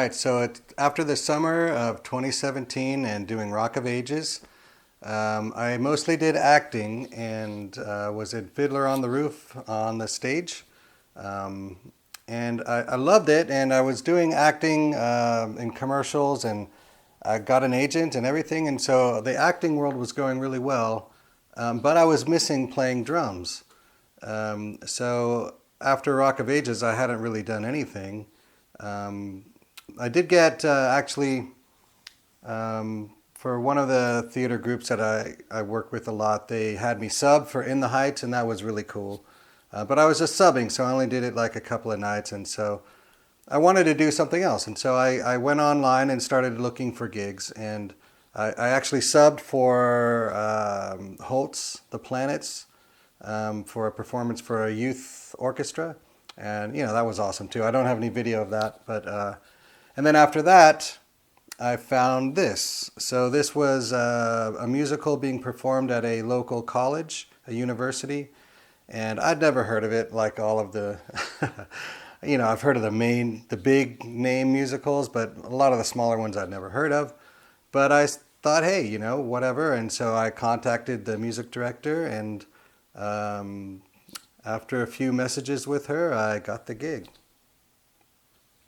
right, so after the summer of 2017 and doing Rock of Ages, I mostly did acting and was in Fiddler on the Roof on the stage. Um, and I loved it, and I was doing acting in commercials, and I got an agent and everything, and so the acting world was going really well, but I was missing playing drums. So after Rock of Ages, I hadn't really done anything. Um, I did get actually for one of the theater groups that I work with a lot, they had me sub for In the Heights, and that was really cool. But I was just subbing, so I only did it like a couple of nights, and so I wanted to do something else. And so I went online and started looking for gigs, and I actually subbed for Holt's, The Planets, for a performance for a youth orchestra. And, that was awesome too. I don't have any video of that, but, and then after that, I found this. So this was a musical being performed at a local college, a university, and I'd never heard of it like all of the, I've heard of the big name musicals, but a lot of the smaller ones I'd never heard of. But I thought, hey, whatever. And so I contacted the music director, and after a few messages with her, I got the gig.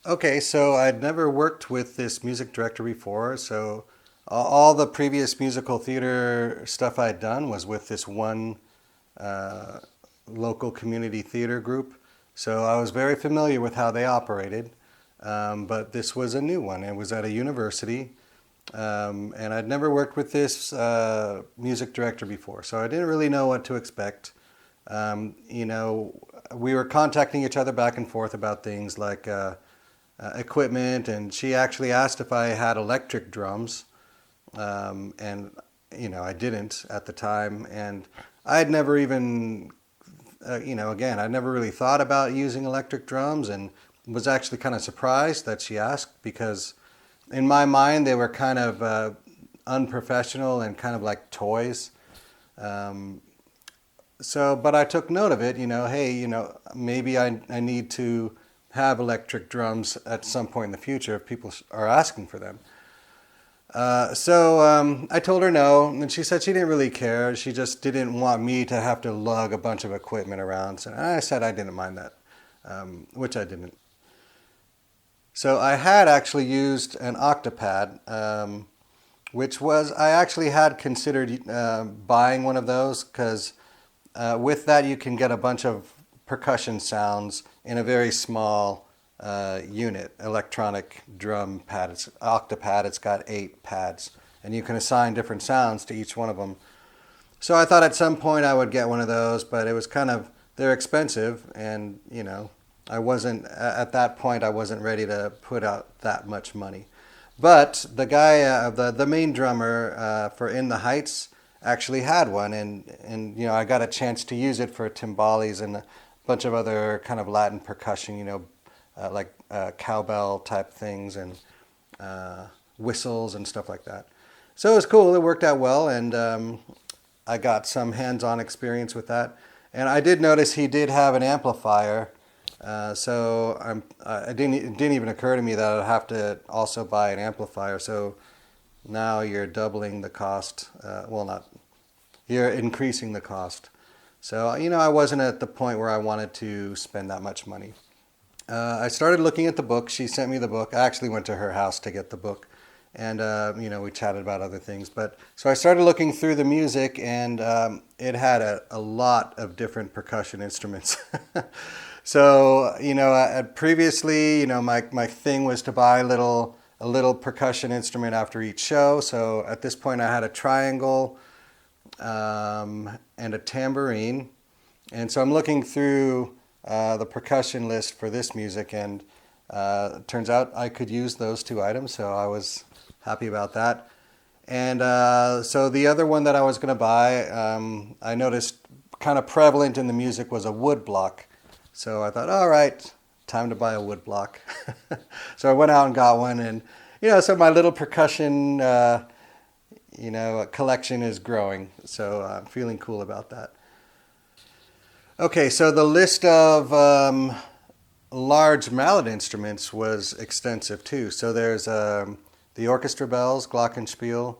Okay, so I'd never worked with this music director before, so all the previous musical theater stuff I'd done was with this one local community theater group. So I was very familiar with how they operated, but this was a new one. It was at a university, and I'd never worked with this music director before, so I didn't really know what to expect. We were contacting each other back and forth about things like equipment, and she actually asked if I had electric drums, and I didn't at the time, and I had never even, again, I never really thought about using electric drums, and was actually kind of surprised that she asked, because in my mind they were kind of unprofessional and kind of like toys. But I took note of it, hey, maybe I need to have electric drums at some point in the future if people are asking for them. So I told her no, and she said she didn't really care. She just didn't want me to have to lug a bunch of equipment around. So I said I didn't mind that, which I didn't. So I had actually used an Octopad, which was, I actually had considered buying one of those, because with that you can get a bunch of percussion sounds in a very small unit, electronic drum pad. It's Octopad, it's got 8 pads, and you can assign different sounds to each one of them. So I thought at some point I would get one of those, but it was they're expensive, and I wasn't, at that point I wasn't ready to put out that much money. But the guy, the main drummer for In the Heights actually had one, and I got a chance to use it for timbales and a bunch of other kind of Latin percussion, like cowbell type things and whistles and stuff like that. So it was cool. It worked out well, and I got some hands-on experience with that. And I did notice he did have an amplifier, so it didn't even occur to me that I'd have to also buy an amplifier. So now you're doubling the cost. You're increasing the cost. So, I wasn't at the point where I wanted to spend that much money. I started looking at the book. She sent me the book. I actually went to her house to get the book. And, we chatted about other things. So I started looking through the music, and it had a lot of different percussion instruments. So, previously, my thing was to buy a little percussion instrument after each show. So at this point I had a triangle and a tambourine. And so I'm looking through the percussion list for this music, and it turns out I could use those 2 items, so I was happy about that. And so the other one that I was going to buy, I noticed kind of prevalent in the music was a wood block. So I thought, all right, time to buy a wood block. So I went out and got one, and so my little percussion collection is growing, so I'm feeling cool about that. Okay, so the list of large mallet instruments was extensive too. So there's the orchestra bells, glockenspiel,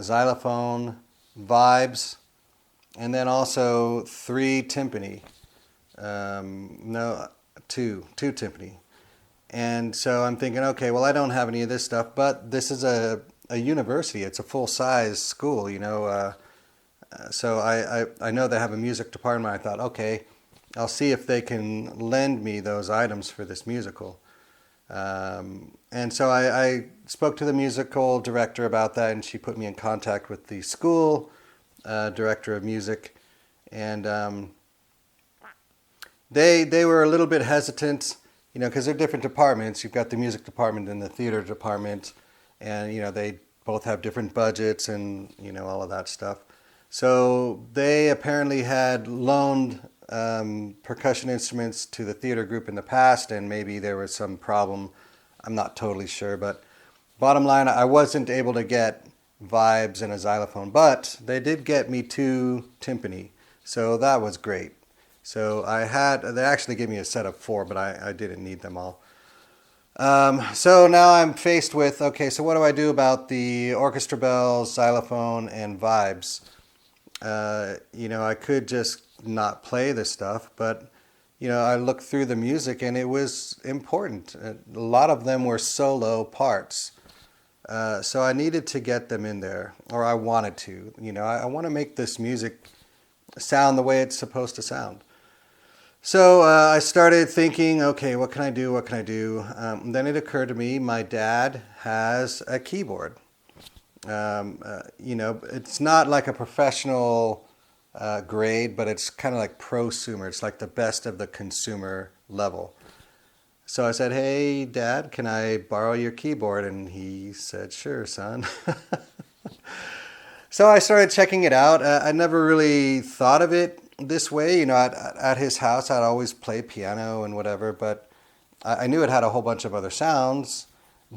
xylophone, vibes, and then also 3 timpani. No, two timpani. And so I'm thinking, okay, well, I don't have any of this stuff, but this is a university. It's a full-size school, you know. So I know they have a music department. I thought, okay, I'll see if they can lend me those items for this musical. And so I spoke to the musical director about that, and she put me in contact with the school director of music. And they were a little bit hesitant, you know, because they're different departments. You've got the music department and the theater department, and, you know, they both have different budgets and, you know, all of that stuff. So they apparently had loaned percussion instruments to the theater group in the past, and maybe there was some problem. I'm not totally sure, but bottom line, I wasn't able to get vibes and a xylophone, but they did get me 2 timpani, so that was great. So they actually gave me a set of 4, but I didn't need them all. So now I'm faced with, okay, so what do I do about the orchestra bells, xylophone, and vibes? You know, I could just not play this stuff, but, you know, I looked through the music and it was important. A lot of them were solo parts. So I needed to get them in there, or I wanted to. You know, I want to make this music sound the way it's supposed to sound. So I started thinking, okay, what can I do? What can I do? Then it occurred to me, my dad has a keyboard. You know, it's not like a professional grade, but it's kind of like prosumer. It's like the best of the consumer level. So I said, hey, Dad, can I borrow your keyboard? And he said, sure, son. So I started checking it out. I never really thought of it this way. You know, at his house, I'd always play piano and whatever, but I knew it had a whole bunch of other sounds,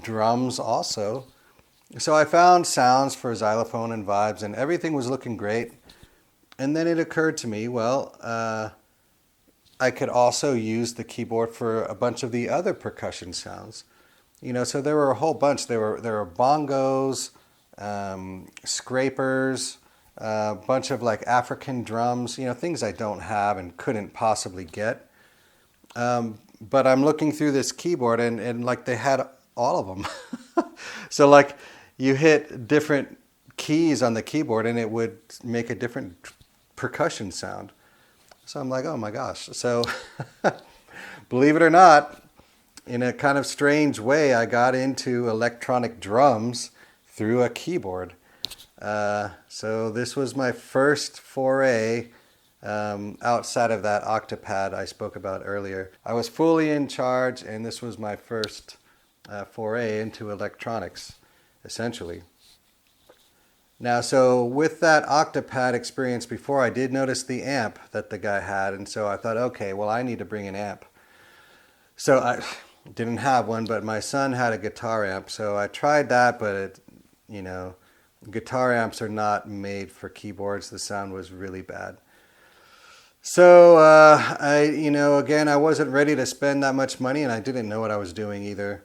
drums also. So I found sounds for xylophone and vibes, and everything was looking great. And then it occurred to me, well, I could also use the keyboard for a bunch of the other percussion sounds. You know, so there were a whole bunch. There were bongos, scrapers, a bunch of like African drums, you know, things I don't have and couldn't possibly get. But I'm looking through this keyboard and like they had all of them. So like you hit different keys on the keyboard and it would make a different percussion sound. So I'm like, oh my gosh. So believe it or not, in a kind of strange way, I got into electronic drums through a keyboard. So this was my first foray outside of that octopad I spoke about earlier. I was fully in charge, and this was my first foray into electronics, essentially. Now, so with that octopad experience before, I did notice the amp that the guy had, and so I thought, okay, well, I need to bring an amp. So I didn't have one, but my son had a guitar amp, so I tried that, but it, you know, guitar amps are not made for keyboards. The sound was really bad. So again, I wasn't ready to spend that much money, and I didn't know what I was doing either.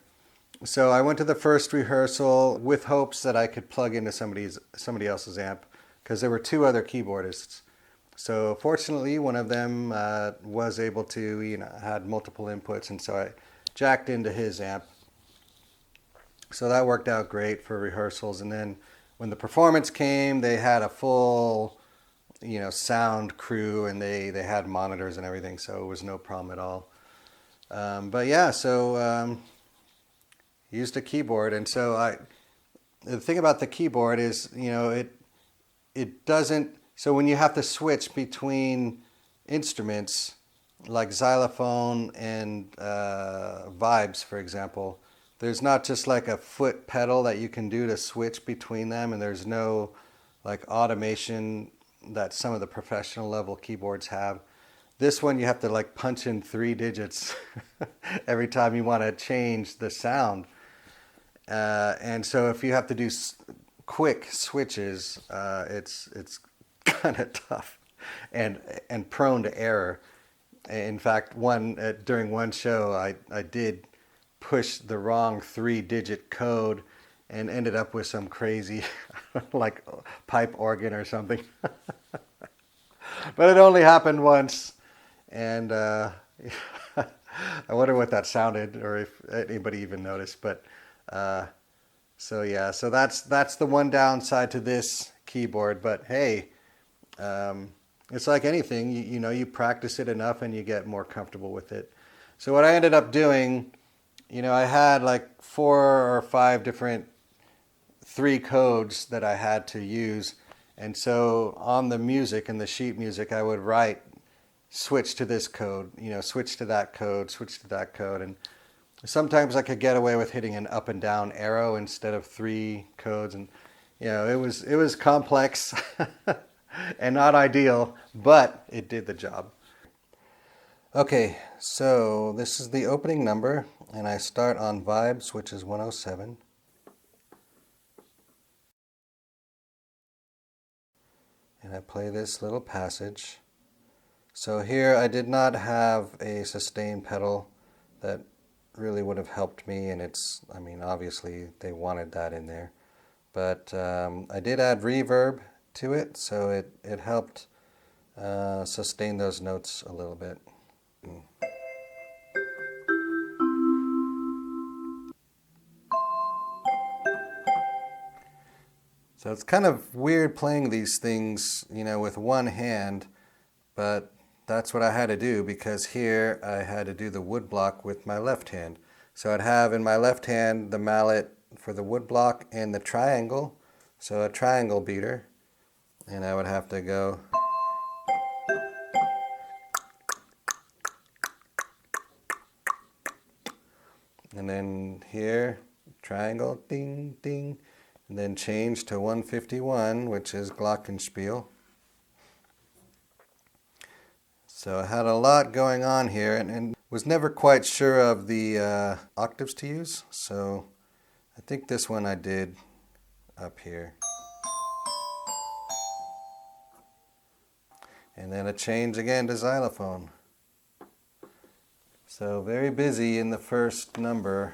So I went to the first rehearsal with hopes that I could plug into somebody else's amp, because there were 2 other keyboardists. So fortunately, one of them was able to, you know, had multiple inputs, and so I jacked into his amp. So that worked out great for rehearsals. And then when the performance came, they had a full, you know, sound crew, and they had monitors and everything, so it was no problem at all. But yeah, so used a keyboard, and so the thing about the keyboard is, you know, it doesn't. So when you have to switch between instruments like xylophone and vibes, for example, there's not just like a foot pedal that you can do to switch between them, and there's no like automation that some of the professional level keyboards have. This one you have to like punch in 3 digits every time you want to change the sound. And so if you have to do quick switches, it's kind of tough and prone to error. In fact, during one show, I did push the wrong 3-digit code and ended up with some crazy like pipe organ or something. But it only happened once, and I wonder what that sounded, or if anybody even noticed. But so yeah, so that's the one downside to this keyboard. But hey, it's like anything, you know, you practice it enough and you get more comfortable with it. So what I ended up doing, you know, I had like 4 or 5 different 3 codes that I had to use. And so on the music and the sheet music, I would write, switch to this code, you know, switch to that code, switch to that code. And sometimes I could get away with hitting an up and down arrow instead of 3 codes. And, you know, it was complex and not ideal, but it did the job. Okay, so this is the opening number, and I start on vibes, which is 107. And I play this little passage. So here I did not have a sustain pedal that really would have helped me, and I mean, obviously they wanted that in there. But I did add reverb to it, so it helped sustain those notes a little bit. So it's kind of weird playing these things, you know, with one hand, but that's what I had to do, because here I had to do the wood block with my left hand. So I'd have in my left hand the mallet for the wood block and the triangle, so a triangle beater, and I would have to go. And then here, triangle, ding, ding, and then change to 151, which is glockenspiel. So I had a lot going on here, and was never quite sure of the octaves to use. So I think this one I did up here. And then a change again to xylophone. So very busy in the first number.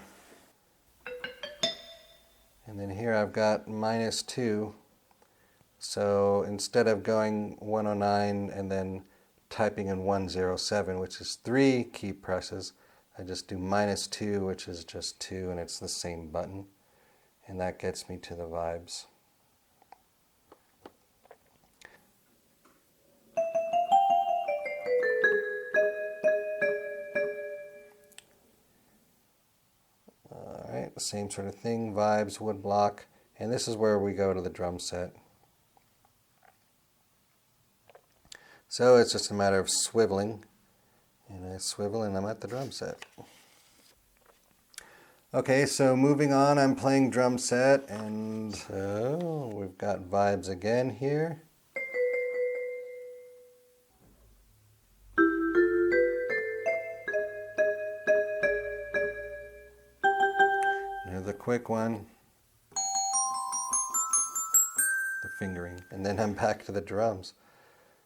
And then here I've got -2. So instead of going 109 and then typing in 107, which is 3 key presses, I just do -2, which is just 2, and it's the same button. And that gets me to the vibes. Alright, the same sort of thing, vibes, wood block, and this is where we go to the drum set. So it's just a matter of swiveling, and I swivel and I'm at the drum set. Okay, so moving on, I'm playing drum set, and so we've got vibes again here. There's a quick one, the fingering, and then I'm back to the drums.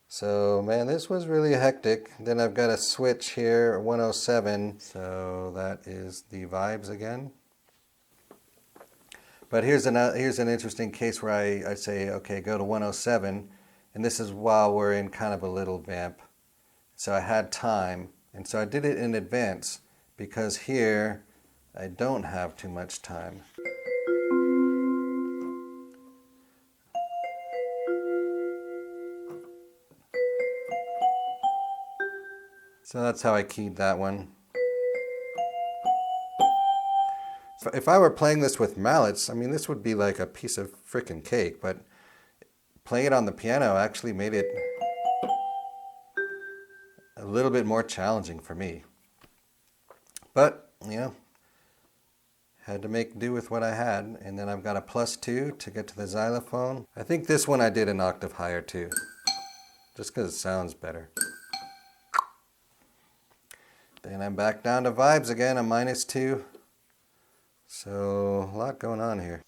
So man, this was really hectic. Then I've got a switch here, 107, so that is the vibes again. But here's an interesting case where I say, okay, go to 107, and this is while we're in kind of a little vamp. So I had time, and so I did it in advance, because here I don't have too much time. So that's how I keyed that one. If I were playing this with mallets, I mean, this would be like a piece of frickin' cake, but playing it on the piano actually made it a little bit more challenging for me. But, you know, had to make do with what I had. And then I've got a +2 to get to the xylophone. I think this one I did an octave higher too, just because it sounds better. Then I'm back down to vibes again, a -2. So a lot going on here.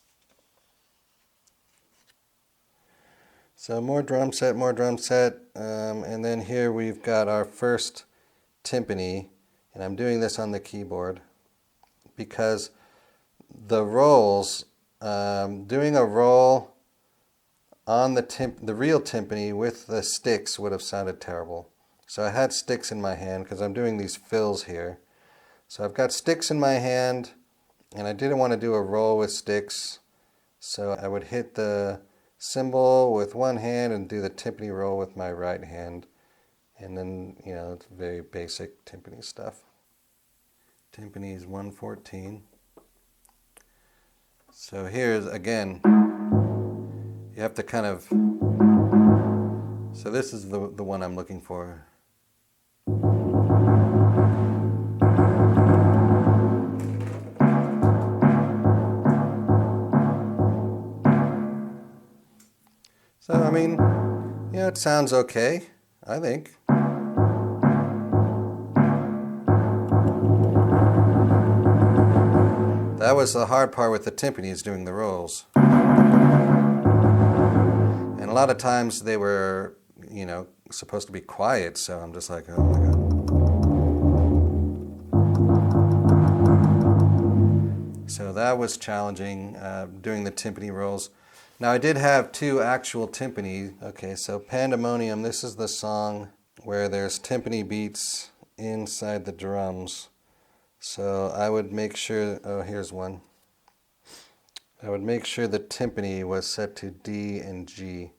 So more drum set, and then here we've got our first timpani, and I'm doing this on the keyboard because the rolls, doing a roll on the real timpani with the sticks would have sounded terrible. So I had sticks in my hand because I'm doing these fills here. So I've got sticks in my hand, and I didn't want to do a roll with sticks. So I would hit the cymbal with one hand and do the timpani roll with my right hand. And then, you know, it's very basic timpani stuff. Timpani is 114. So here's, again, you have to kind of, so this is the one I'm looking for. So, I mean, yeah, it sounds okay, I think. That was the hard part with the timpani, is doing the rolls. And a lot of times they were, you know, supposed to be quiet, so I'm just like, oh my God. So that was challenging, doing the timpani rolls. Now I did have two actual timpani. Okay, so Pandemonium, this is the song where there's timpani beats inside the drums. So I would make sure, oh, here's one. I would make sure the timpani was set to D and G.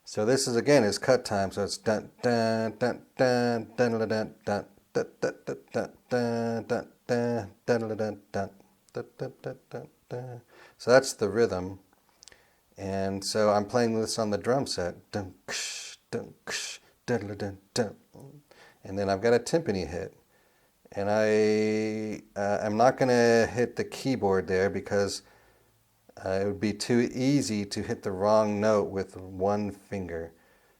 So this is, again, is cut time, so it's dun dun dun dun dun dun dun dun dun dun dun dun dun dun dun dun dun. So that's the rhythm. And so I'm playing this on the drum set. Dun dun dun dun dun. And then I've got a timpani hit. And I'm not going to hit the keyboard there because it would be too easy to hit the wrong note with one finger.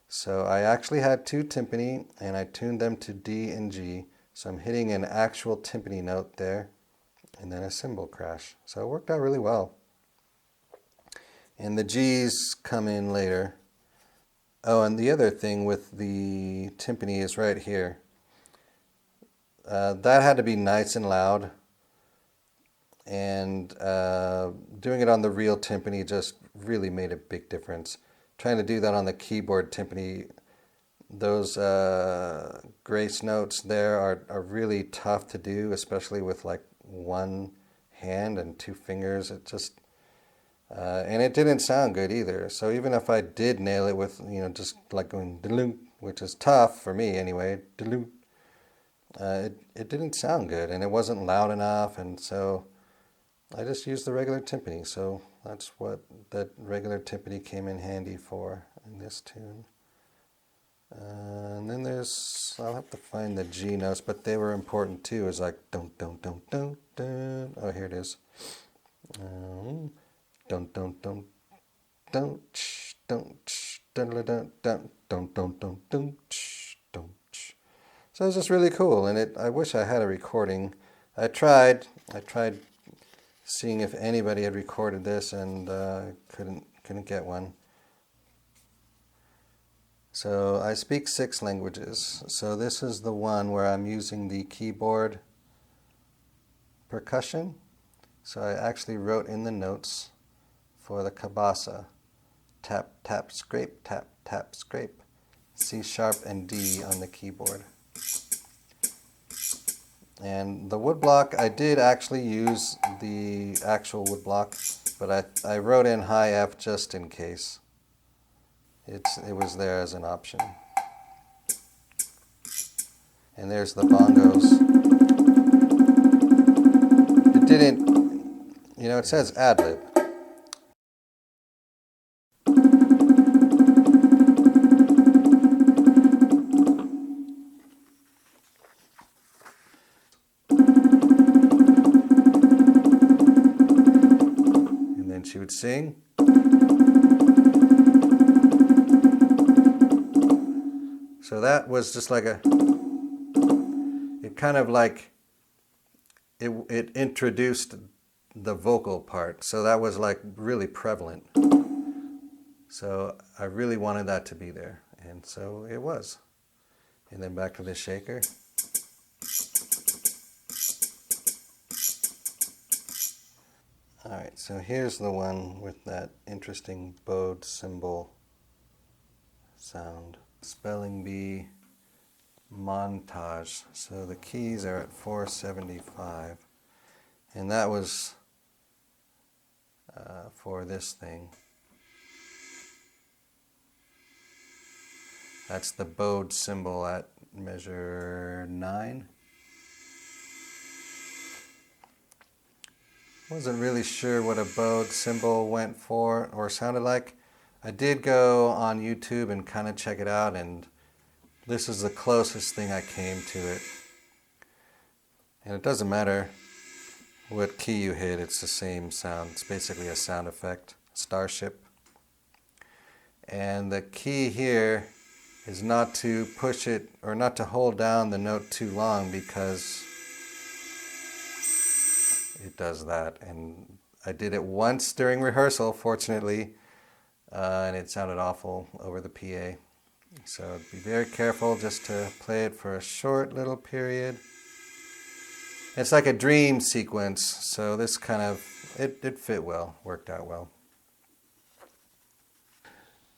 So I actually had two timpani and I tuned them to D and G. So I'm hitting an actual timpani note there and then a cymbal crash. So it worked out really well. And the G's come in later. Oh, and the other thing with the timpani is right here. That had to be nice and loud, and doing it on the real timpani just really made a big difference. Trying to do that on the keyboard timpani, those grace notes there are really tough to do, especially with like one hand and two fingers. It just, and it didn't sound good either. So even if I did nail it with, you know, just like going daloon, which is tough for me anyway, daloon. It didn't sound good, and it wasn't loud enough, and so I just used the regular timpani. So that's what that regular timpani came in handy for in this tune. And then there's, I'll have to find the G notes, but they were important too. It's like don't don't don't don't don't. Oh, here it is. Don't don't don't don't don't don't don't don't don't don't. So it's just really cool, and I wish I had a recording. I tried seeing if anybody had recorded this, and couldn't get one. So I speak 6 languages. So this is the one where I'm using the keyboard percussion. So I actually wrote in the notes for the kabasa: tap tap scrape, tap tap scrape, C sharp and D on the keyboard. And the woodblock, I did actually use the actual woodblock, but I wrote in high F just in case. It was there as an option. And there's the bongos. It didn't, you know, it says ad-lib. She would sing. So that was just like it kind of like, it introduced the vocal part. So that was like really prevalent. So I really wanted that to be there. And so it was. And then back to the shaker. Alright, so here's the one with that interesting bowed cymbal sound. Spelling Bee Montage. So the keys are at 475. And that was for this thing. That's the bowed cymbal at measure 9. Wasn't really sure what a bowed cymbal went for or sounded like. I did go on YouTube and kind of check it out, and this is the closest thing I came to it. And it doesn't matter what key you hit, it's the same sound. It's basically a sound effect, starship. And the key here is not to push it or not to hold down the note too long, because it does that. And I did it once during rehearsal, fortunately, and it sounded awful over the PA. So be very careful just to play it for a short little period. It's like a dream sequence, so this kind of, it fit well, worked out well.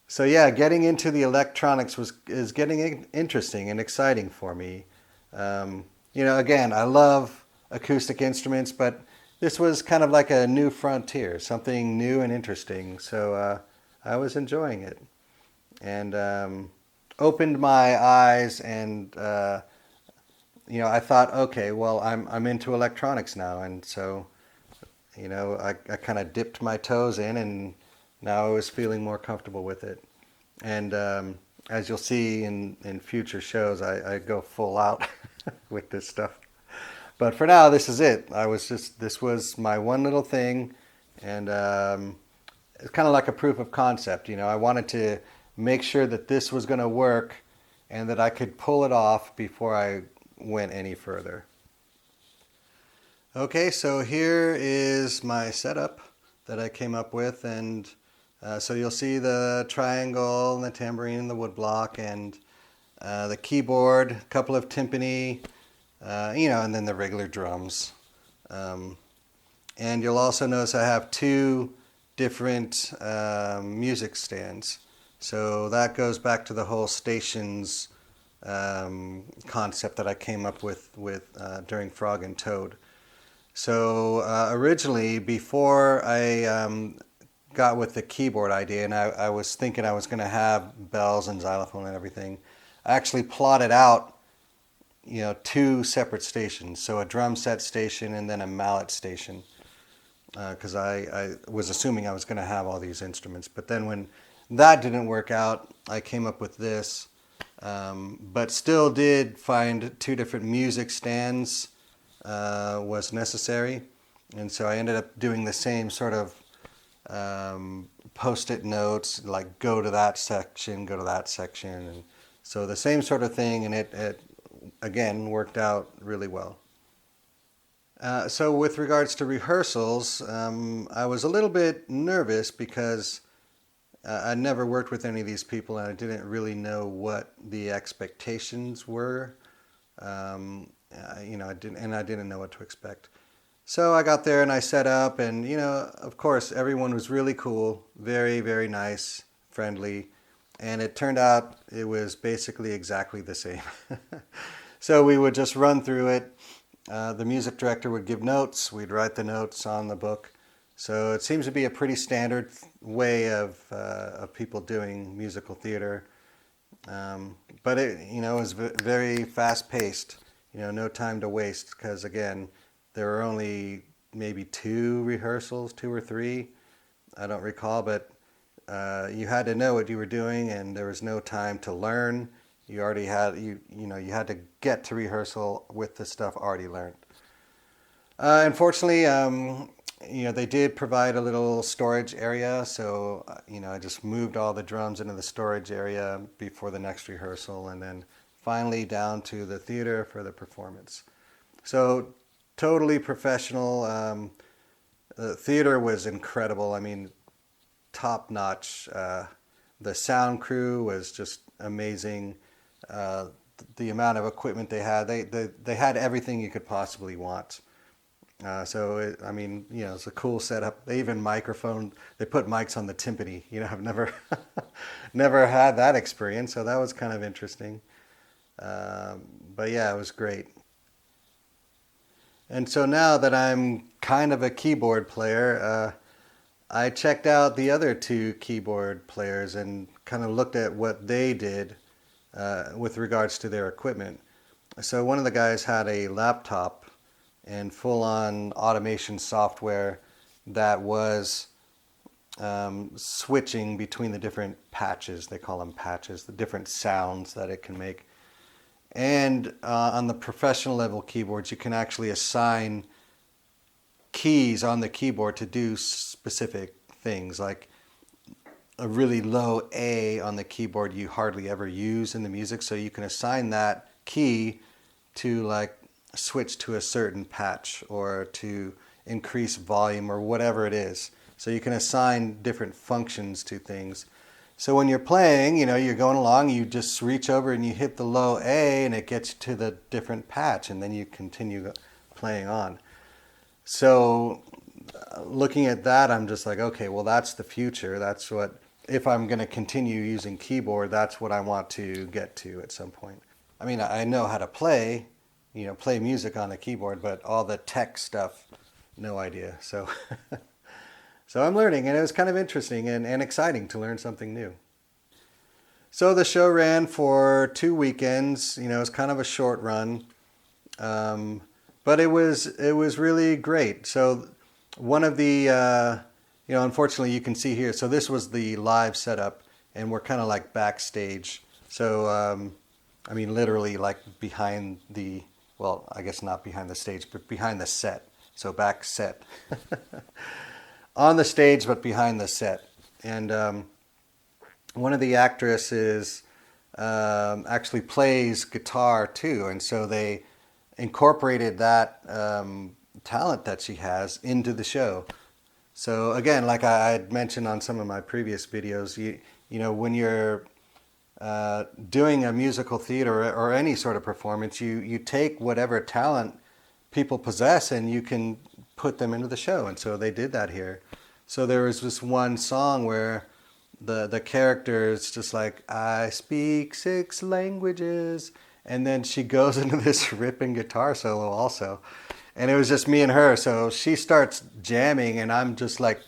So yeah, getting into the electronics is getting interesting and exciting for me. Again, I love acoustic instruments, but this was kind of like a new frontier, something new and interesting. So I was enjoying it, and opened my eyes, and I thought, okay, well, I'm into electronics now, and so I kind of dipped my toes in, and now I was feeling more comfortable with it. And as you'll see in future shows, I go full out with this stuff. But for now, this is it. This was my one little thing, and it's kind of like a proof of concept. I wanted to make sure that this was going to work and that I could pull it off before I went any further. Okay, so here is my setup that I came up with, and so you'll see the triangle and the tambourine and the woodblock and the keyboard, a couple of timpani, and then the regular drums. And you'll also notice I have 2 different music stands. So that goes back to the whole stations concept that I came up with during Frog and Toad. So originally, before I got with the keyboard idea, and I was thinking I was going to have bells and xylophone and everything, I actually plotted out 2 separate stations. So a drum set station and then a mallet station, because I was assuming I was going to have all these instruments. But then when that didn't work out, I came up with this, but still did find 2 different music stands was necessary. And so I ended up doing the same sort of post-it notes, like go to that section, and so the same sort of thing, and it again worked out really well. So with regards to rehearsals, I was a little bit nervous because I'd never worked with any of these people, and I didn't really know what the expectations were. I didn't know what to expect. So I got there and I set up, and of course everyone was really cool, very, very nice, friendly, and it turned out it was basically exactly the same. So we would just run through it. The music director would give notes, we'd write the notes on the book. So it seems to be a pretty standard way of people doing musical theater. But it was very fast-paced, no time to waste, because again, there were only maybe 2 rehearsals, 2 or 3, I don't recall, but you had to know what you were doing, and there was no time to learn. You already had, you had to get to rehearsal with the stuff already learned. Unfortunately, they did provide a little storage area, so I just moved all the drums into the storage area before the next rehearsal, and then finally down to the theater for the performance. So totally professional. The theater was incredible. I mean, top notch. The sound crew was just amazing. the amount of equipment they had. They had everything you could possibly want. I mean, it's a cool setup. They even they put mics on the timpani. I've never, never had that experience, so that was kind of interesting. But yeah, it was great. And so now that I'm kind of a keyboard player, I checked out the other two keyboard players and kind of looked at what they did with regards to their equipment. So one of the guys had a laptop and full-on automation software that was switching between the different patches. They call them patches, the different sounds that it can make. And on the professional level keyboards, you can actually assign keys on the keyboard to do specific things, like a really low A on the keyboard you hardly ever use in the music, so you can assign that key to like switch to a certain patch or to increase volume or whatever it is. So you can assign different functions to things. So when you're playing, you're going along, you just reach over and you hit the low A and it gets you to the different patch, and then you continue playing on. So looking at that, I'm just like, okay, well, that's the future. That's what, if I'm going to continue using keyboard, that's what I want to get to at some point. I mean, I know how to play music on the keyboard, but all the tech stuff, no idea. So so I'm learning, and it was kind of interesting and exciting to learn something new. So the show ran for 2 weekends. It was kind of a short run, but it was really great. So one of the, unfortunately you can see here, so this was the live setup, and we're kind of like backstage. So, I mean, literally like behind the, well, I guess not behind the stage, but behind the set. So back set. On the stage, but behind the set. And one of the actresses actually plays guitar too. And so they incorporated that talent that she has into the show. So again, like I had mentioned on some of my previous videos, when you're doing a musical theater or any sort of performance, you take whatever talent people possess and you can put them into the show. And so they did that here. So there was this one song where the character is just like, I speak 6 languages. And then she goes into this ripping guitar solo also. And it was just me and her. So she starts jamming and I'm just like,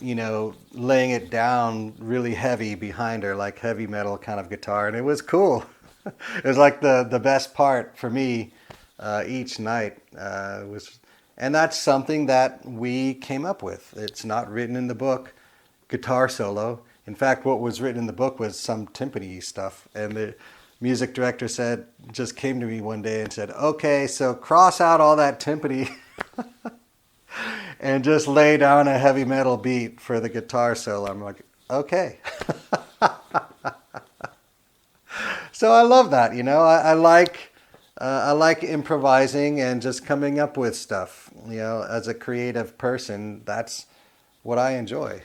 laying it down really heavy behind her, like heavy metal kind of guitar. And it was cool. It was like the best part for me each night. And that's something that we came up with. It's not written in the book, guitar solo. In fact, what was written in the book was some timpani stuff. And the music director just came to me one day and said, okay, so cross out all that timpani and just lay down a heavy metal beat for the guitar solo. I'm like, okay. So I love that, I like improvising and just coming up with stuff. As a creative person, that's what I enjoy.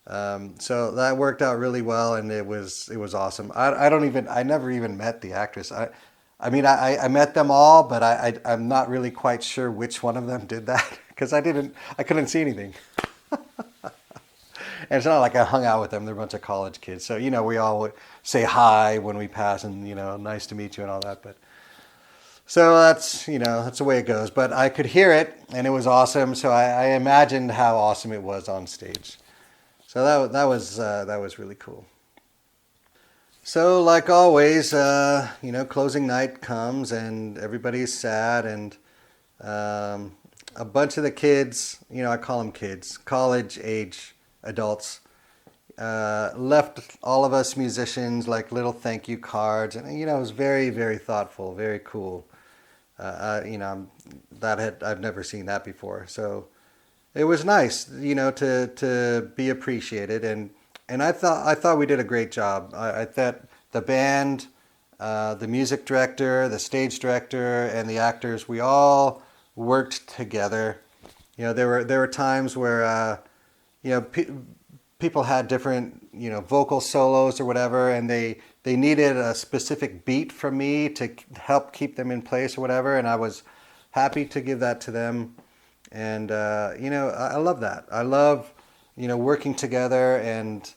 So that worked out really well, and it was awesome. I never even met the actress. I mean, I met them all, but I'm not really quite sure which one of them did that because I couldn't see anything. And it's not like I hung out with them. They're a bunch of college kids. So, we all say hi when we pass and, nice to meet you and all that. But so that's the way it goes. But I could hear it and it was awesome. So I imagined how awesome it was on stage. So that was really cool. So like always, closing night comes and everybody's sad, and a bunch of the kids, I call them kids, college age adults, left all of us musicians like little thank you cards, and it was very, very thoughtful, very cool. I've never seen that before, so it was nice, to be appreciated, and I thought we did a great job. I thought the band, the music director, the stage director, and the actors, we all worked together. There were times where people had different, vocal solos or whatever, and they needed a specific beat from me to help keep them in place or whatever, and I was happy to give that to them. And I love that. I love working together, and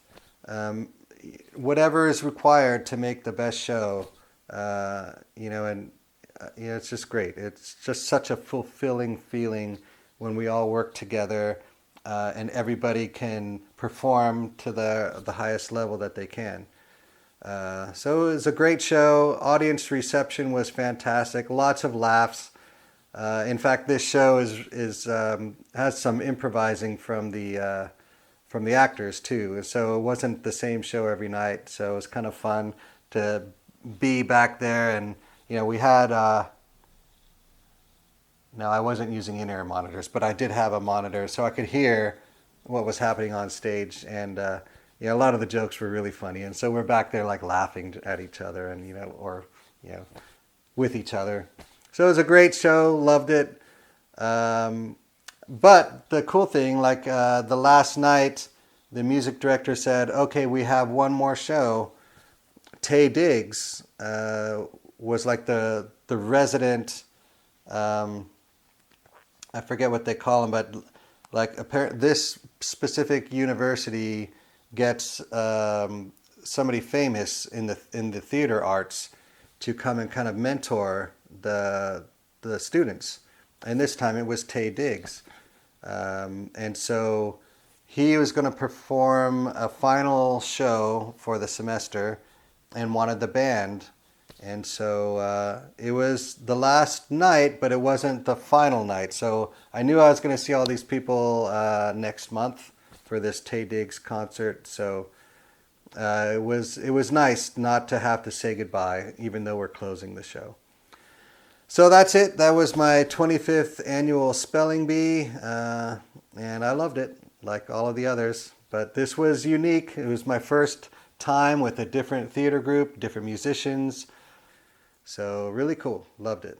whatever is required to make the best show. It's just great. It's just such a fulfilling feeling when we all work together, and everybody can perform to the highest level that they can. So it was a great show. Audience reception was fantastic. Lots of laughs. In fact, this show has some improvising from the actors too. So it wasn't the same show every night. So it was kind of fun to be back there, and we had. No, I wasn't using in-ear monitors, but I did have a monitor, so I could hear what was happening on stage, and a lot of the jokes were really funny, and so we're back there like laughing at each other, and with each other. So it was a great show, loved it. But the cool thing, like the last night, the music director said, "Okay, we have one more show." Tay Diggs was like the resident. I forget what they call him, but like this specific university gets somebody famous in the theater arts to come and kind of mentor the students. And this time it was Tay Diggs, and so he was going to perform a final show for the semester, and wanted the band. And so it was the last night, but it wasn't the final night. So I knew I was going to see all these people next month for this Tay Diggs concert. So it was nice not to have to say goodbye, even though we're closing the show. So that's it. That was my 25th annual Spelling Bee, and I loved it, like all of the others. But this was unique. It was my first time with a different theater group, different musicians. So really cool. Loved it.